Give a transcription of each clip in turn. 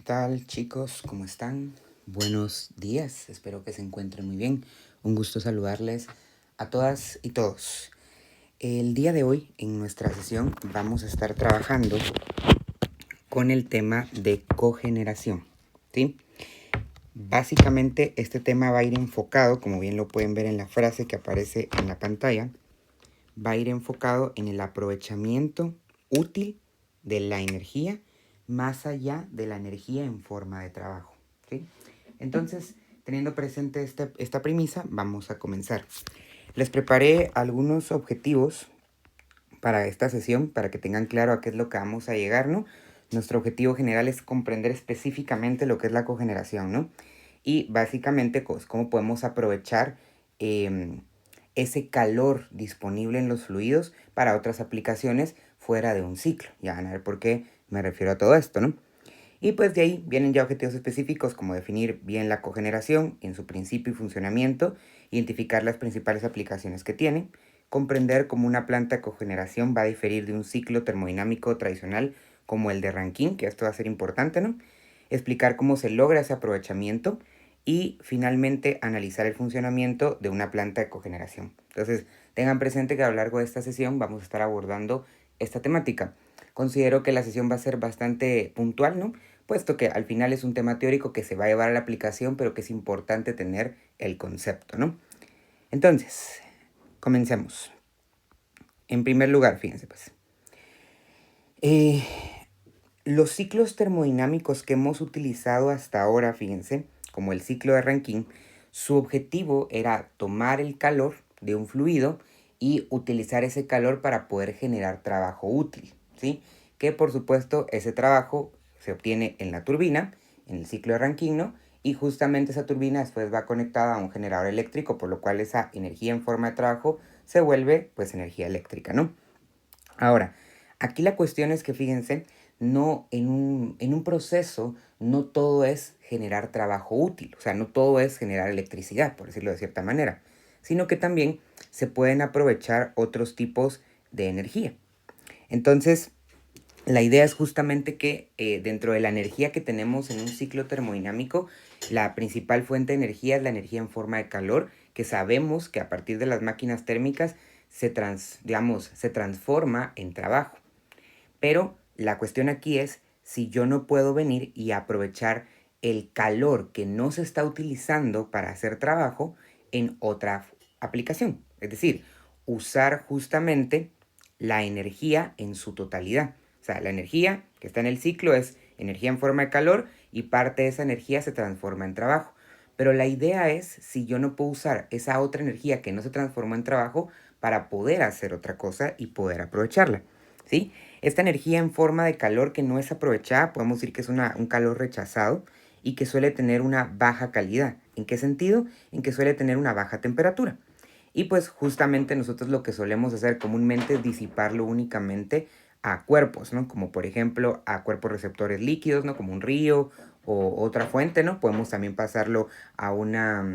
tal, chicos? ¿Cómo están? Buenos días, espero que se encuentren muy bien. Un gusto saludarles a todas y todos. El día de hoy, en nuestra sesión, vamos a estar trabajando con el tema de cogeneración, ¿sí? Básicamente, este tema va a ir enfocado, como bien lo pueden ver en la frase que aparece en la pantalla, va a ir enfocado en el aprovechamiento útil de la energía más allá de la energía en forma de trabajo, ¿sí? Entonces, teniendo presente esta premisa, vamos a comenzar. Les preparé algunos objetivos para esta sesión, para que tengan claro a qué es lo que vamos a llegar, ¿no? Nuestro objetivo general es comprender específicamente lo que es la cogeneración, ¿no? Y básicamente cómo podemos aprovechar ese calor disponible en los fluidos para otras aplicaciones fuera de un ciclo. Ya van a ver por qué me refiero a todo esto, ¿no? Y pues de ahí vienen ya objetivos específicos como definir bien la cogeneración en su principio y funcionamiento, identificar las principales aplicaciones que tiene, comprender cómo una planta de cogeneración va a diferir de un ciclo termodinámico tradicional como el de Rankine, que esto va a ser importante, ¿no? Explicar cómo se logra ese aprovechamiento y finalmente analizar el funcionamiento de una planta de cogeneración. Entonces, tengan presente que a lo largo de esta sesión vamos a estar abordando esta temática. Considero que la sesión va a ser bastante puntual, ¿no? Puesto que al final es un tema teórico que se va a llevar a la aplicación, pero que es importante tener el concepto, ¿no? Entonces, comencemos. En primer lugar, fíjense pues. Los ciclos termodinámicos que hemos utilizado hasta ahora, fíjense, como el ciclo de Rankine, su objetivo era tomar el calor de un fluido y utilizar ese calor para poder generar trabajo útil, ¿sí? Que por supuesto ese trabajo se obtiene en la turbina, en el ciclo de Rankine, ¿no? Y justamente esa turbina después va conectada a un generador eléctrico, por lo cual esa energía en forma de trabajo se vuelve pues energía eléctrica, ¿no? Ahora, aquí la cuestión es que fíjense, no en un proceso no todo es generar trabajo útil, o sea, no todo es generar electricidad, por decirlo de cierta manera, sino que también se pueden aprovechar otros tipos de energía. Entonces, la idea es justamente que dentro de la energía que tenemos en un ciclo termodinámico, la principal fuente de energía es la energía en forma de calor, que sabemos que a partir de las máquinas térmicas se transforma en trabajo. Pero la cuestión aquí es si yo no puedo venir y aprovechar el calor que no se está utilizando para hacer trabajo en otra aplicación. Es decir, usar justamente la energía en su totalidad. O sea, la energía que está en el ciclo es energía en forma de calor y parte de esa energía se transforma en trabajo. Pero la idea es si yo no puedo usar esa otra energía que no se transformó en trabajo para poder hacer otra cosa y poder aprovecharla, ¿sí? Esta energía en forma de calor que no es aprovechada, podemos decir que es un calor rechazado y que suele tener una baja calidad. ¿En qué sentido? En que suele tener una baja temperatura. Y pues justamente nosotros lo que solemos hacer comúnmente es disiparlo únicamente a cuerpos, ¿no? Como por ejemplo a cuerpos receptores líquidos, ¿no? Como un río o otra fuente, ¿no? Podemos también pasarlo a una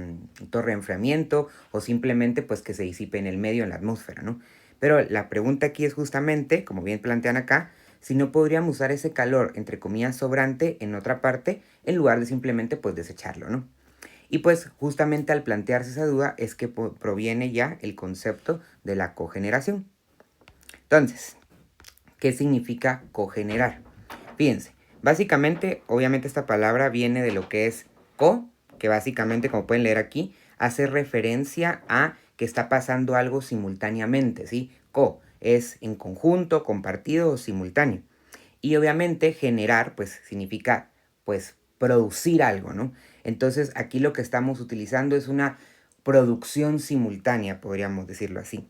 torre de enfriamiento o simplemente pues que se disipe en el medio, en la atmósfera, ¿no? Pero la pregunta aquí es justamente, como bien plantean acá, si no podríamos usar ese calor, entre comillas, sobrante en otra parte, en lugar de simplemente pues desecharlo, ¿no? Y pues justamente al plantearse esa duda es que proviene ya el concepto de la cogeneración. Entonces, ¿qué significa cogenerar? Fíjense, básicamente, obviamente esta palabra viene de lo que es co, que básicamente, como pueden leer aquí, hace referencia a que está pasando algo simultáneamente, ¿sí? Co es en conjunto, compartido o simultáneo. Y obviamente generar, pues significa, pues, producir algo, ¿no? Entonces aquí lo que estamos utilizando es una producción simultánea, podríamos decirlo así.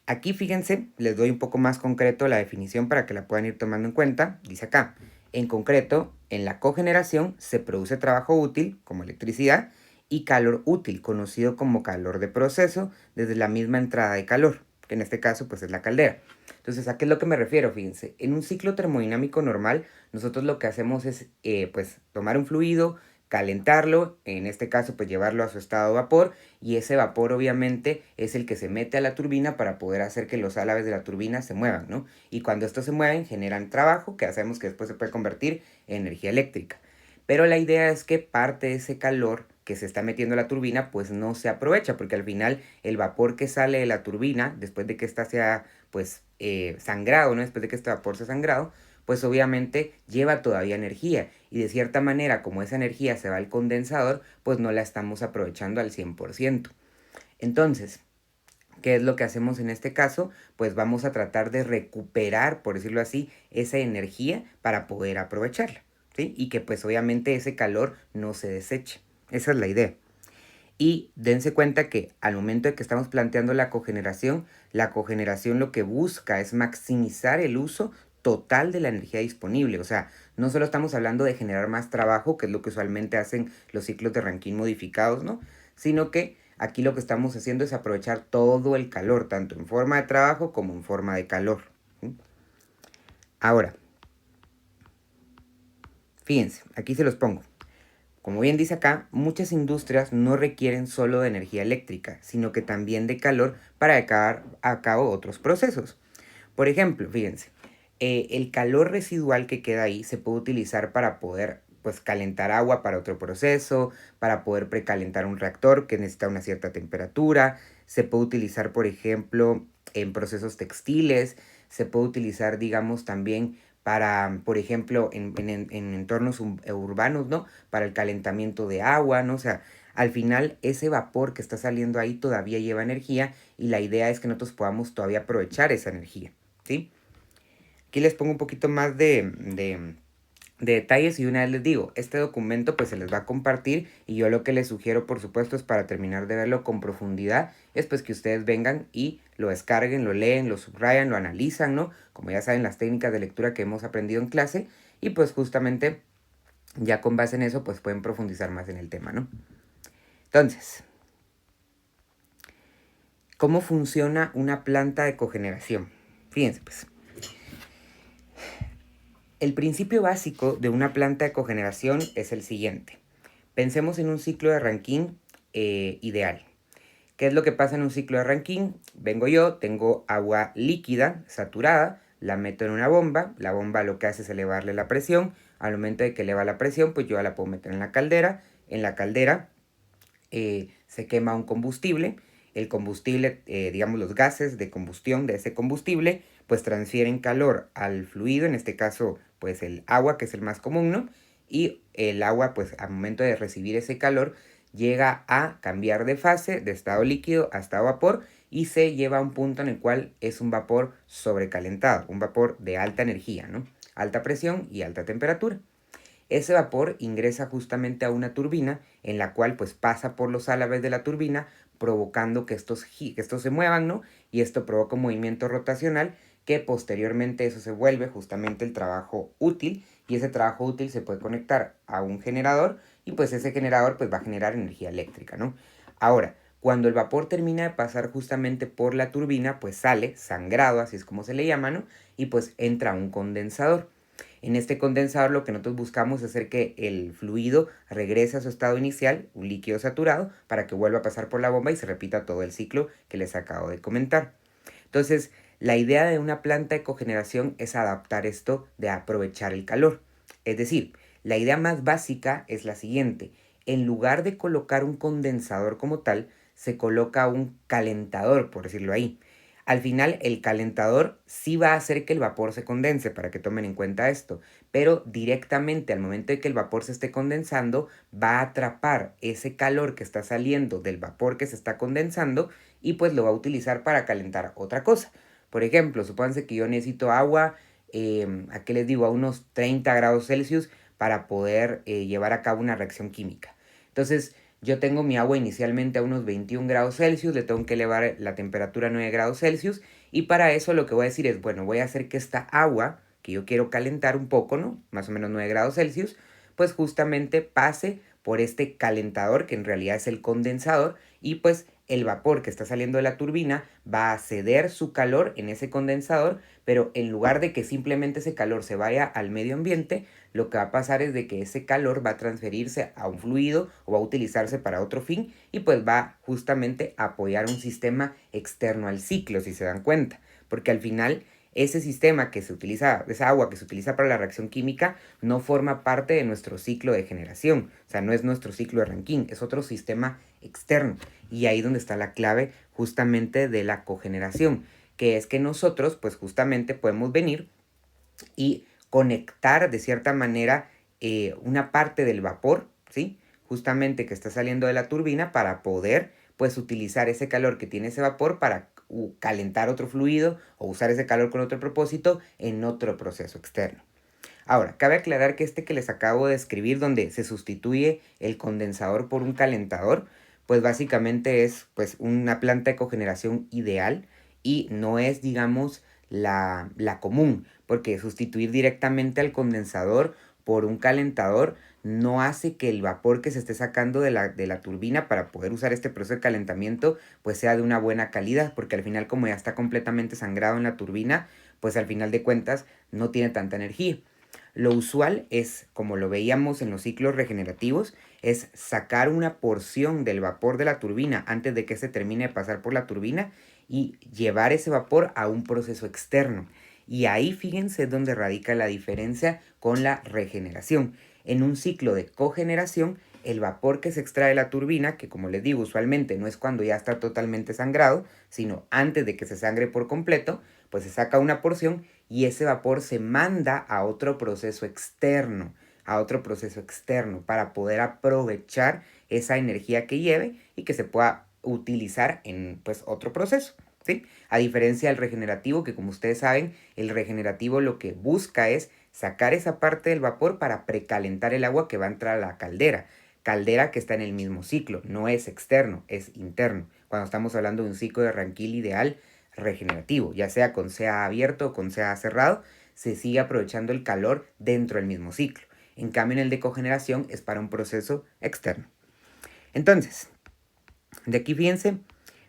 Aquí fíjense, les doy un poco más concreto la definición para que la puedan ir tomando en cuenta. Dice acá, en concreto, en la cogeneración se produce trabajo útil, como electricidad, y calor útil, conocido como calor de proceso, desde la misma entrada de calor, que en este caso pues es la caldera. Entonces, ¿a qué es lo que me refiero? Fíjense, en un ciclo termodinámico normal, nosotros lo que hacemos es pues tomar un fluido, calentarlo, en este caso pues llevarlo a su estado de vapor, y ese vapor obviamente es el que se mete a la turbina para poder hacer que los álabes de la turbina se muevan, ¿no? Y cuando estos se mueven generan trabajo que hacemos que después se puede convertir en energía eléctrica. Pero la idea es que parte de ese calor que se está metiendo a la turbina pues no se aprovecha, porque al final el vapor que sale de la turbina después de que ésta sea pues sangrado, ¿no? Después de que este vapor sea sangrado, pues obviamente lleva todavía energía, y de cierta manera como esa energía se va al condensador, pues no la estamos aprovechando al 100%. Entonces, ¿qué es lo que hacemos en este caso? Pues vamos a tratar de recuperar, por decirlo así, esa energía para poder aprovecharla, ¿sí? Y que pues obviamente ese calor no se deseche. Esa es la idea. Y dense cuenta que al momento de que estamos planteando la cogeneración lo que busca es maximizar el uso total de la energía disponible. O sea, no solo estamos hablando de generar más trabajo, que es lo que usualmente hacen los ciclos de Rankine modificados, ¿no? Sino que aquí lo que estamos haciendo es aprovechar todo el calor, tanto en forma de trabajo como en forma de calor. ¿Sí? Ahora, fíjense, aquí se los pongo. Como bien dice acá, muchas industrias no requieren solo de energía eléctrica, sino que también de calor para llevar a cabo otros procesos. Por ejemplo, fíjense, el calor residual que queda ahí se puede utilizar para poder pues calentar agua para otro proceso, para poder precalentar un reactor que necesita una cierta temperatura, se puede utilizar, por ejemplo, en procesos textiles, se puede utilizar, digamos, también para, por ejemplo, en entornos urbanos, ¿no? Para el calentamiento de agua, ¿no? O sea, al final ese vapor que está saliendo ahí todavía lleva energía, y la idea es que nosotros podamos todavía aprovechar esa energía, ¿sí? Aquí les pongo un poquito más de detalles, y una vez les digo, este documento pues se les va a compartir, y yo lo que les sugiero por supuesto es, para terminar de verlo con profundidad, es pues que ustedes vengan y lo descarguen, lo leen, lo subrayan, lo analizan, ¿no? Como ya saben, las técnicas de lectura que hemos aprendido en clase, y pues justamente ya con base en eso pues pueden profundizar más en el tema, ¿no? Entonces, ¿cómo funciona una planta de cogeneración? Fíjense pues. El principio básico de una planta de cogeneración es el siguiente. Pensemos en un ciclo de Rankine ideal. ¿Qué es lo que pasa en un ciclo de Rankine? Vengo yo, tengo agua líquida, saturada, la meto en una bomba, la bomba lo que hace es elevarle la presión, al momento de que eleva la presión, pues yo la puedo meter en la caldera se quema un combustible, el combustible, digamos los gases de combustión de ese combustible, pues transfieren calor al fluido, en este caso pues el agua, que es el más común, ¿no? Y el agua pues al momento de recibir ese calor llega a cambiar de fase, de estado líquido a estado vapor, y se lleva a un punto en el cual es un vapor sobrecalentado, un vapor de alta energía, ¿no? Alta presión y alta temperatura. Ese vapor ingresa justamente a una turbina, en la cual pues pasa por los álabes de la turbina, provocando que estos se muevan, ¿no? Y esto provoca un movimiento rotacional, que posteriormente eso se vuelve justamente el trabajo útil, y ese trabajo útil se puede conectar a un generador, y pues ese generador pues va a generar energía eléctrica, ¿no? Ahora, cuando el vapor termina de pasar justamente por la turbina, pues sale sangrado, así es como se le llama, ¿no? Y pues entra un condensador. En este condensador lo que nosotros buscamos es hacer que el fluido regrese a su estado inicial, un líquido saturado, para que vuelva a pasar por la bomba y se repita todo el ciclo que les acabo de comentar. Entonces, la idea de una planta de cogeneración es adaptar esto de aprovechar el calor. Es decir, la idea más básica es la siguiente. En lugar de colocar un condensador como tal, se coloca un calentador, por decirlo ahí. Al final, el calentador sí va a hacer que el vapor se condense, para que tomen en cuenta esto, pero directamente al momento de que el vapor se esté condensando, va a atrapar ese calor que está saliendo del vapor que se está condensando, y pues lo va a utilizar para calentar otra cosa. Por ejemplo, supónganse que yo necesito agua, ¿a qué les digo? A unos 30 grados Celsius para poder llevar a cabo una reacción química. Entonces, yo tengo mi agua inicialmente a unos 21 grados Celsius, le tengo que elevar la temperatura a 9 grados Celsius, y para eso lo que voy a decir es, bueno, voy a hacer que esta agua, que yo quiero calentar un poco, ¿no? Más o menos 9 grados Celsius, pues justamente pase por este calentador, que en realidad es el condensador, y pues el vapor que está saliendo de la turbina va a ceder su calor en ese condensador, pero en lugar de que simplemente ese calor se vaya al medio ambiente, lo que va a pasar es de que ese calor va a transferirse a un fluido o va a utilizarse para otro fin y pues va justamente a apoyar un sistema externo al ciclo, si se dan cuenta, porque al final ese sistema que se utiliza, esa agua que se utiliza para la reacción química, no forma parte de nuestro ciclo de generación. O sea, no es nuestro ciclo de Rankine, es otro sistema externo. Y ahí donde está la clave justamente de la cogeneración, que es que nosotros, pues justamente podemos venir y conectar de cierta manera una parte del vapor, ¿sí? Justamente que está saliendo de la turbina para poder pues utilizar ese calor que tiene ese vapor para calentar otro fluido o usar ese calor con otro propósito en otro proceso externo. Ahora, cabe aclarar que este que les acabo de escribir, donde se sustituye el condensador por un calentador, pues básicamente es pues una planta de cogeneración ideal y no es, digamos, la común, porque sustituir directamente al condensador por un calentador no hace que el vapor que se esté sacando de la turbina para poder usar este proceso de calentamiento pues sea de una buena calidad, porque al final como ya está completamente sangrado en la turbina, pues al final de cuentas no tiene tanta energía. Lo usual es, como lo veíamos en los ciclos regenerativos, es sacar una porción del vapor de la turbina antes de que se termine de pasar por la turbina y llevar ese vapor a un proceso externo. Y ahí fíjense donde radica la diferencia con la regeneración. En un ciclo de cogeneración, el vapor que se extrae de la turbina, que como les digo, usualmente no es cuando ya está totalmente sangrado, sino antes de que se sangre por completo, pues se saca una porción y ese vapor se manda a otro proceso externo, para poder aprovechar esa energía que lleve y que se pueda utilizar en pues otro proceso, ¿sí? A diferencia del regenerativo, que como ustedes saben, el regenerativo lo que busca es sacar esa parte del vapor para precalentar el agua que va a entrar a la caldera que está en el mismo ciclo, no es externo, es interno, cuando estamos hablando de un ciclo de Rankine ideal regenerativo, ya sea con CA abierto o con CA cerrado, se sigue aprovechando el calor dentro del mismo ciclo. En cambio, en el de cogeneración es para un proceso externo. Entonces, de aquí fíjense,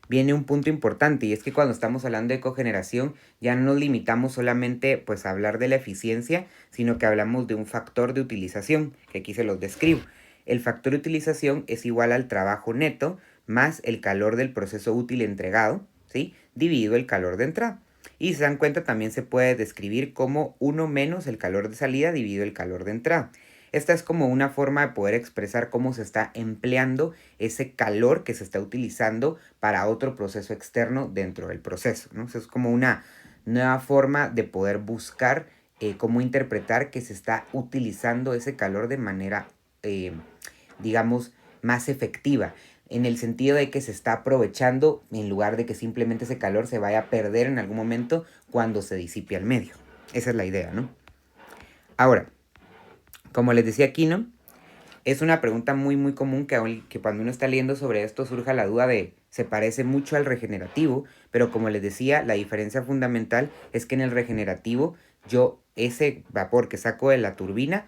viene un punto importante y es que cuando estamos hablando de cogeneración ya no nos limitamos solamente pues a hablar de la eficiencia, sino que hablamos de un factor de utilización, que aquí se los describo. El factor de utilización es igual al trabajo neto más el calor del proceso útil entregado, ¿sí? Dividido el calor de entrada. Y si se dan cuenta también se puede describir como 1 menos el calor de salida dividido el calor de entrada. Esta es como una forma de poder expresar cómo se está empleando ese calor que se está utilizando para otro proceso externo dentro del proceso, ¿no? Eso es como una nueva forma de poder buscar cómo interpretar que se está utilizando ese calor de manera, digamos, más efectiva, en el sentido de que se está aprovechando en lugar de que simplemente ese calor se vaya a perder en algún momento cuando se disipe al medio. Esa es la idea, ¿no? Ahora, como les decía aquí, ¿no? Es una pregunta muy común que cuando uno está leyendo sobre esto surja la duda de, se parece mucho al regenerativo, pero como les decía, la diferencia fundamental es que en el regenerativo yo ese vapor que saco de la turbina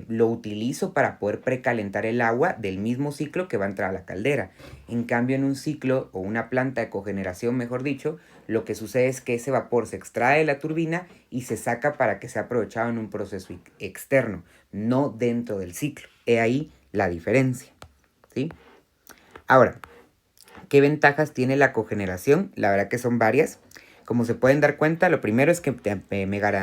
lo utilizo para poder precalentar el agua del mismo ciclo que va a entrar a la caldera. En cambio, en un ciclo o una planta de cogeneración, mejor dicho, lo que sucede es que ese vapor se extrae de la turbina y se saca para que sea aprovechado en un proceso externo, no dentro del ciclo. He ahí la diferencia, ¿sí? Ahora, ¿qué ventajas tiene la cogeneración? La verdad que son varias. Como se pueden dar cuenta, lo primero es que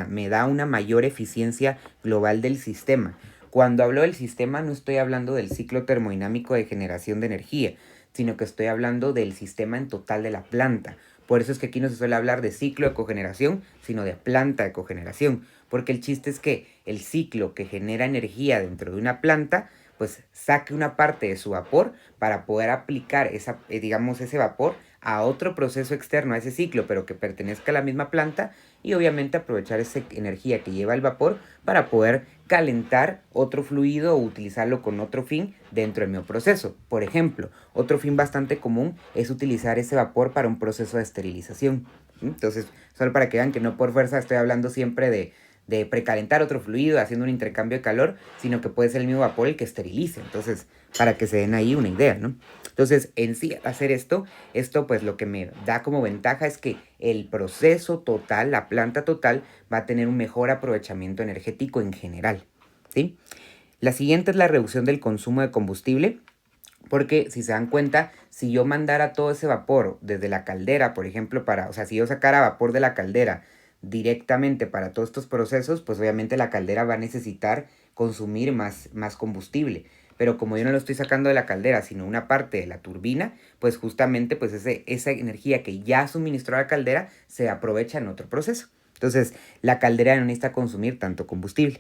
me da una mayor eficiencia global del sistema. Cuando hablo del sistema no estoy hablando del ciclo termodinámico de generación de energía, sino que estoy hablando del sistema en total de la planta. Por eso es que aquí no se suele hablar de ciclo de cogeneración, sino de planta de cogeneración. Porque el chiste es que el ciclo que genera energía dentro de una planta, pues saque una parte de su vapor para poder aplicar digamos, ese vapor a otro proceso externo a ese ciclo, pero que pertenezca a la misma planta y obviamente aprovechar esa energía que lleva el vapor para poder calentar otro fluido o utilizarlo con otro fin dentro del mismo proceso. Por ejemplo, otro fin bastante común es utilizar ese vapor para un proceso de esterilización. Entonces, solo para que vean que no por fuerza estoy hablando siempre de precalentar otro fluido haciendo un intercambio de calor, sino que puede ser el mismo vapor el que esterilice. Entonces, para que se den ahí una idea, ¿no? Entonces, en sí, hacer esto pues lo que me da como ventaja es que el proceso total, la planta total, va a tener un mejor aprovechamiento energético en general, ¿sí? La siguiente es la reducción del consumo de combustible. Porque si se dan cuenta, si yo mandara todo ese vapor desde la caldera, por ejemplo, o sea, si yo sacara vapor de la caldera directamente para todos estos procesos, pues obviamente la caldera va a necesitar consumir más combustible. Pero como yo no lo estoy sacando de la caldera, sino una parte de la turbina, pues justamente pues esa energía que ya suministró la caldera se aprovecha en otro proceso. Entonces, la caldera no necesita consumir tanto combustible.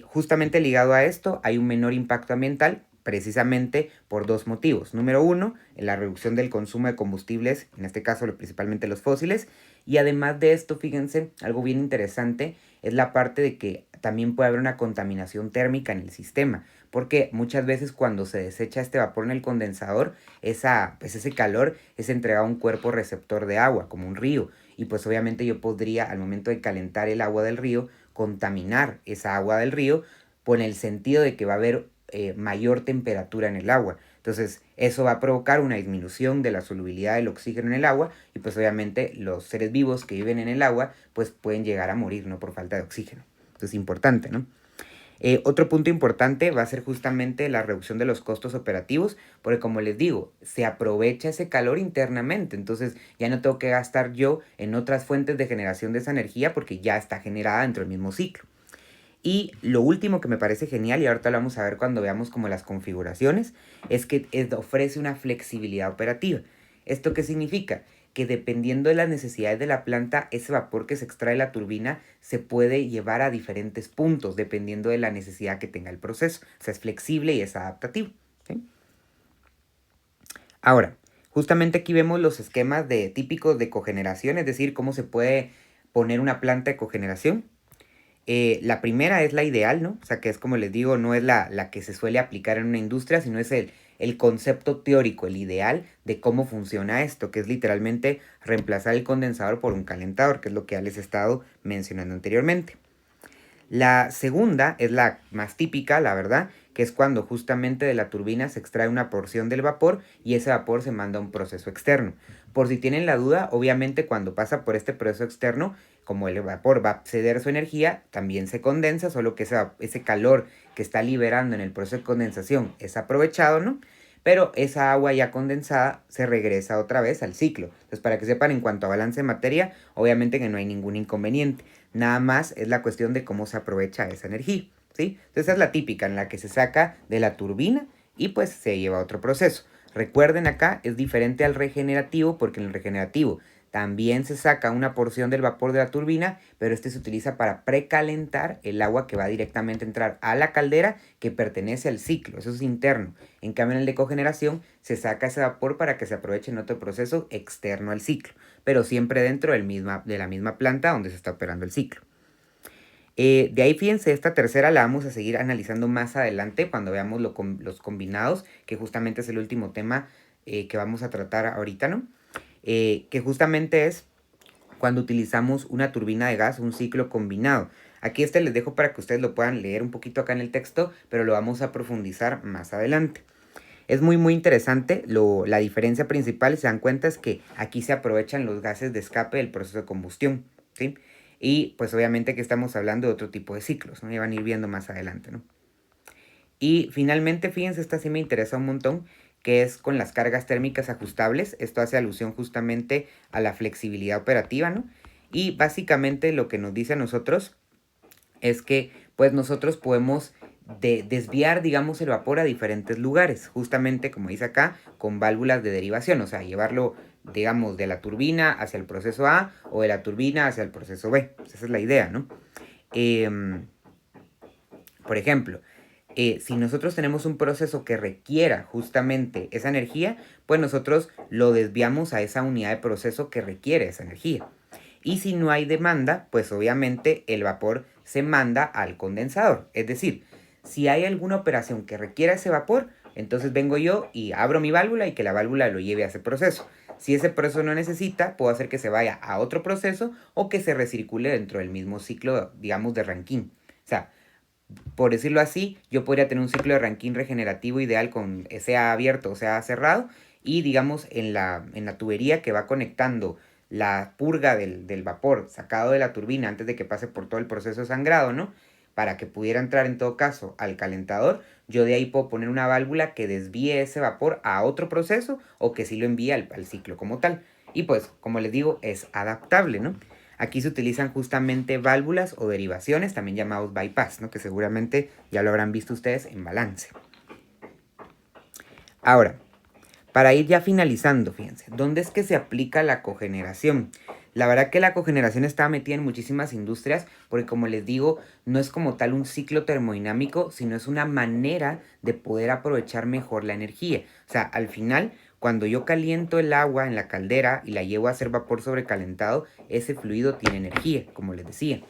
Justamente ligado a esto, hay un menor impacto ambiental precisamente por dos motivos. Número uno, la reducción del consumo de combustibles, en este caso principalmente los fósiles. Y además de esto, fíjense, algo bien interesante es la parte de que también puede haber una contaminación térmica en el sistema. Porque muchas veces cuando se desecha este vapor en el condensador, ese calor es entregado a un cuerpo receptor de agua, como un río. Y pues obviamente yo podría, al momento de calentar el agua del río, contaminar esa agua del río por el sentido de que va a haber mayor temperatura en el agua. Entonces eso va a provocar una disminución de la solubilidad del oxígeno en el agua y pues obviamente los seres vivos que viven en el agua pues pueden llegar a morir, ¿no? Por falta de oxígeno. Entonces es importante, ¿no? Otro punto importante va a ser justamente la reducción de los costos operativos, porque como les digo, se aprovecha ese calor internamente, entonces ya no tengo que gastar yo en otras fuentes de generación de esa energía porque ya está generada dentro del mismo ciclo. Y lo último que me parece genial, y ahorita lo vamos a ver cuando veamos como las configuraciones, es que ofrece una flexibilidad operativa. ¿Esto qué significa? Que dependiendo de las necesidades de la planta, ese vapor que se extrae de la turbina se puede llevar a diferentes puntos, dependiendo de la necesidad que tenga el proceso. O sea, es flexible y es adaptativo, ¿sí? Ahora, justamente aquí vemos los esquemas típicos de cogeneración, es decir, cómo se puede poner una planta de cogeneración. La primera es la ideal, ¿no? O sea, que es como les digo, no es la que se suele aplicar en una industria, sino es el concepto teórico, el ideal de cómo funciona esto, que es literalmente reemplazar el condensador por un calentador, que es lo que ya les he estado mencionando anteriormente. La segunda es la más típica, la verdad, que es cuando justamente de la turbina se extrae una porción del vapor y ese vapor se manda a un proceso externo. Por si tienen la duda, obviamente cuando pasa por este proceso externo, como el vapor va a ceder su energía, también se condensa, solo que ese calor que está liberando en el proceso de condensación es aprovechado, ¿no? Pero esa agua ya condensada se regresa otra vez al ciclo. Entonces, para que sepan, en cuanto a balance de materia, obviamente que no hay ningún inconveniente. Nada más es la cuestión de cómo se aprovecha esa energía, ¿sí? Entonces, esa es la típica, en la que se saca de la turbina y pues se lleva a otro proceso. Recuerden acá, es diferente al regenerativo, porque en el regenerativo también se saca una porción del vapor de la turbina, pero este se utiliza para precalentar el agua que va directamente a entrar a la caldera que pertenece al ciclo. Eso es interno. En cambio, en el de cogeneración se saca ese vapor para que se aproveche en otro proceso externo al ciclo, pero siempre dentro de la misma planta donde se está operando el ciclo. De ahí, fíjense, esta tercera la vamos a seguir analizando más adelante cuando veamos los combinados, que justamente es el último tema que vamos a tratar ahorita, ¿no? Que justamente es cuando utilizamos una turbina de gas, un ciclo combinado. Aquí les dejo para que ustedes lo puedan leer un poquito acá en el texto, pero lo vamos a profundizar más adelante. Es muy interesante, la diferencia principal, si se dan cuenta, es que aquí se aprovechan los gases de escape del proceso de combustión, ¿sí? Y pues obviamente que estamos hablando de otro tipo de ciclos, ¿no? Ya van a ir viendo más adelante, ¿no? Y finalmente, fíjense, esta sí me interesa un montón, que es con las cargas térmicas ajustables. Esto hace alusión justamente a la flexibilidad operativa, ¿no? Y básicamente lo que nos dice a nosotros es que pues nosotros podemos desviar, digamos, el vapor a diferentes lugares, justamente como dice acá, con válvulas de derivación, o sea, llevarlo, digamos, de la turbina hacia el proceso A o de la turbina hacia el proceso B. Pues esa es la idea, ¿no? Por ejemplo, si nosotros tenemos un proceso que requiera justamente esa energía, pues nosotros lo desviamos a esa unidad de proceso que requiere esa energía. Y si no hay demanda, pues obviamente el vapor se manda al condensador. Es decir, si hay alguna operación que requiera ese vapor, entonces vengo yo y abro mi válvula y que la válvula lo lleve a ese proceso. Si ese proceso no necesita, puedo hacer que se vaya a otro proceso o que se recircule dentro del mismo ciclo, digamos, de Rankine. O sea, por decirlo así, yo podría tener un ciclo de Rankine regenerativo ideal con sea abierto o sea cerrado, y digamos en la tubería que va conectando la purga del vapor sacado de la turbina antes de que pase por todo el proceso de sangrado, ¿no? Para que pudiera entrar en todo caso al calentador, yo de ahí puedo poner una válvula que desvíe ese vapor a otro proceso o que sí lo envíe al ciclo como tal. Y pues, como les digo, es adaptable, ¿no? Aquí se utilizan justamente válvulas o derivaciones, también llamados bypass, ¿no? Que seguramente ya lo habrán visto ustedes en balance. Ahora, para ir ya finalizando, fíjense, ¿dónde es que se aplica la cogeneración? La verdad que la cogeneración está metida en muchísimas industrias porque, como les digo, no es como tal un ciclo termodinámico, sino es una manera de poder aprovechar mejor la energía. O sea, al final, cuando yo caliento el agua en la caldera y la llevo a hacer vapor sobrecalentado, ese fluido tiene energía, como les decía.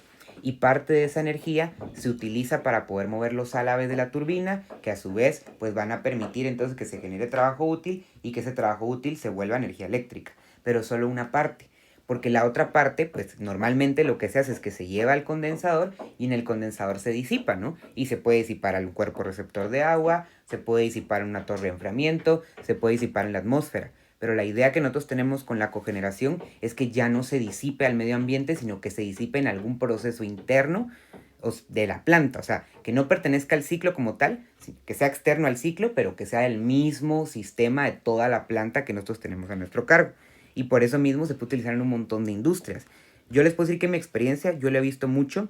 Y parte de esa energía se utiliza para poder mover los álabes de la turbina, que a su vez pues van a permitir entonces que se genere trabajo útil y que ese trabajo útil se vuelva energía eléctrica, pero solo una parte. Porque la otra parte, pues normalmente lo que se hace es que se lleva al condensador y en el condensador se disipa, ¿no? Y se puede disipar al cuerpo receptor de agua, se puede disipar en una torre de enfriamiento, se puede disipar en la atmósfera. Pero la idea que nosotros tenemos con la cogeneración es que ya no se disipe al medio ambiente, sino que se disipe en algún proceso interno de la planta. O sea, que no pertenezca al ciclo como tal, que sea externo al ciclo, pero que sea el mismo sistema de toda la planta que nosotros tenemos a nuestro cargo. Y por eso mismo se puede utilizar en un montón de industrias. Yo les puedo decir que mi experiencia, yo lo he visto mucho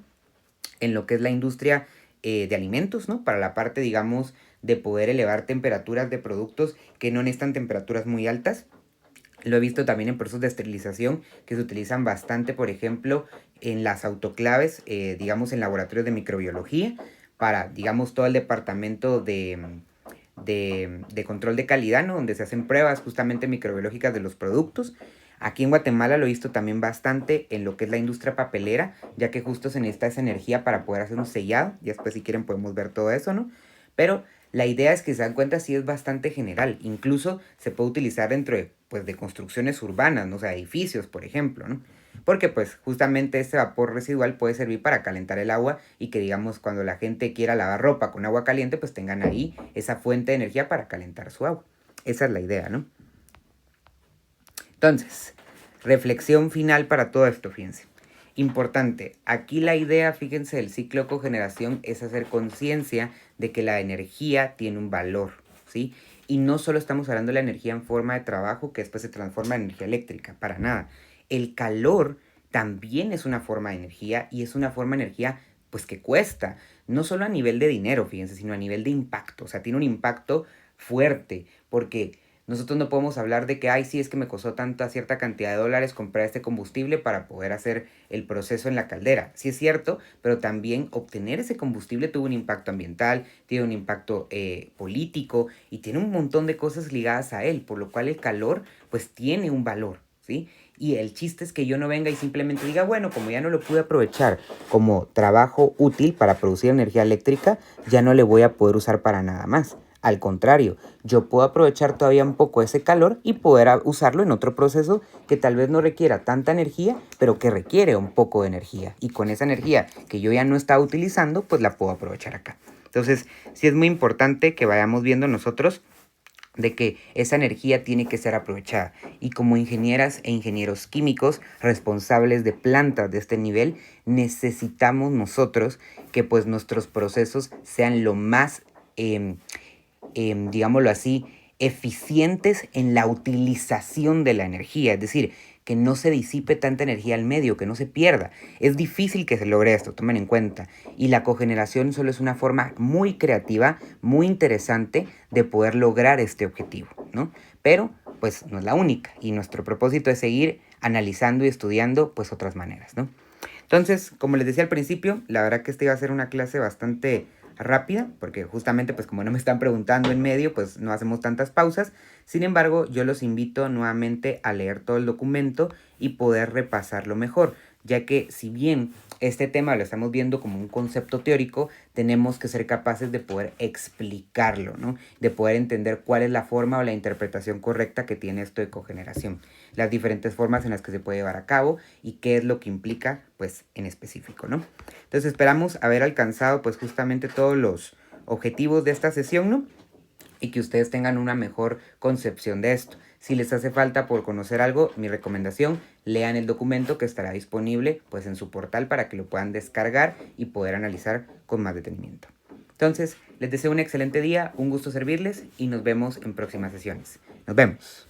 en lo que es la industria de alimentos, ¿no? Para la parte, digamos, de poder elevar temperaturas de productos que no necesitan temperaturas muy altas. Lo he visto también en procesos de esterilización que se utilizan bastante, por ejemplo, en las autoclaves, digamos, en laboratorios de microbiología, para, digamos, todo el departamento de control de calidad, ¿no? Donde se hacen pruebas justamente microbiológicas de los productos. Aquí en Guatemala lo he visto también bastante en lo que es la industria papelera, ya que justo se necesita esa energía para poder hacer un sellado. Y después si quieren podemos ver todo eso, ¿no? Pero la idea es que se dan cuenta sí es bastante general. Incluso se puede utilizar dentro de, pues, de construcciones urbanas, ¿no? O sea, edificios, por ejemplo, ¿no? Porque pues justamente este vapor residual puede servir para calentar el agua y que digamos cuando la gente quiera lavar ropa con agua caliente pues tengan ahí esa fuente de energía para calentar su agua. Esa es la idea, ¿no? Entonces, reflexión final para todo esto, fíjense. Importante, aquí la idea, fíjense, del ciclo de cogeneración es hacer conciencia de que la energía tiene un valor, ¿sí? Y no solo estamos hablando de la energía en forma de trabajo que después se transforma en energía eléctrica, para nada. El calor también es una forma de energía y es una forma de energía pues que cuesta, no solo a nivel de dinero, fíjense, sino a nivel de impacto, o sea, tiene un impacto fuerte, porque nosotros no podemos hablar de que, ay, sí, es que me costó tanta cierta cantidad de dólares comprar este combustible para poder hacer el proceso en la caldera. Sí es cierto, pero también obtener ese combustible tuvo un impacto ambiental, tiene un impacto político y tiene un montón de cosas ligadas a él, por lo cual el calor pues tiene un valor, ¿sí? Y el chiste es que yo no venga y simplemente diga, bueno, como ya no lo pude aprovechar como trabajo útil para producir energía eléctrica, ya no le voy a poder usar para nada más. Al contrario, yo puedo aprovechar todavía un poco ese calor y poder usarlo en otro proceso que tal vez no requiera tanta energía, pero que requiere un poco de energía. Y con esa energía que yo ya no estaba utilizando, pues la puedo aprovechar acá. Entonces, sí es muy importante que vayamos viendo nosotros de que esa energía tiene que ser aprovechada. Y como ingenieras e ingenieros químicos responsables de plantas de este nivel, necesitamos nosotros que pues nuestros procesos sean lo más digámoslo así, eficientes en la utilización de la energía, es decir, que no se disipe tanta energía al medio, que no se pierda. Es difícil que se logre esto, tomen en cuenta. Y la cogeneración solo es una forma muy creativa, muy interesante de poder lograr este objetivo, ¿no? Pero, pues, no es la única. Y nuestro propósito es seguir analizando y estudiando, pues, otras maneras, ¿no? Entonces, como les decía al principio, la verdad que esta iba a ser una clase bastante rápida, porque justamente pues como no me están preguntando en medio, pues no hacemos tantas pausas. Sin embargo, yo los invito nuevamente a leer todo el documento y poder repasarlo mejor. ya que si bien este tema lo estamos viendo como un concepto teórico, tenemos que ser capaces de poder explicarlo, ¿no? De poder entender cuál es la forma o la interpretación correcta que tiene esto de cogeneración, las diferentes formas en las que se puede llevar a cabo y qué es lo que implica, pues, en específico, ¿no? Entonces esperamos haber alcanzado, pues, justamente todos los objetivos de esta sesión, ¿no? Y que ustedes tengan una mejor concepción de esto. Si les hace falta por conocer algo, mi recomendación, lean el documento que estará disponible pues en su portal para que lo puedan descargar y poder analizar con más detenimiento. Entonces, les deseo un excelente día, un gusto servirles y nos vemos en próximas sesiones. Nos vemos.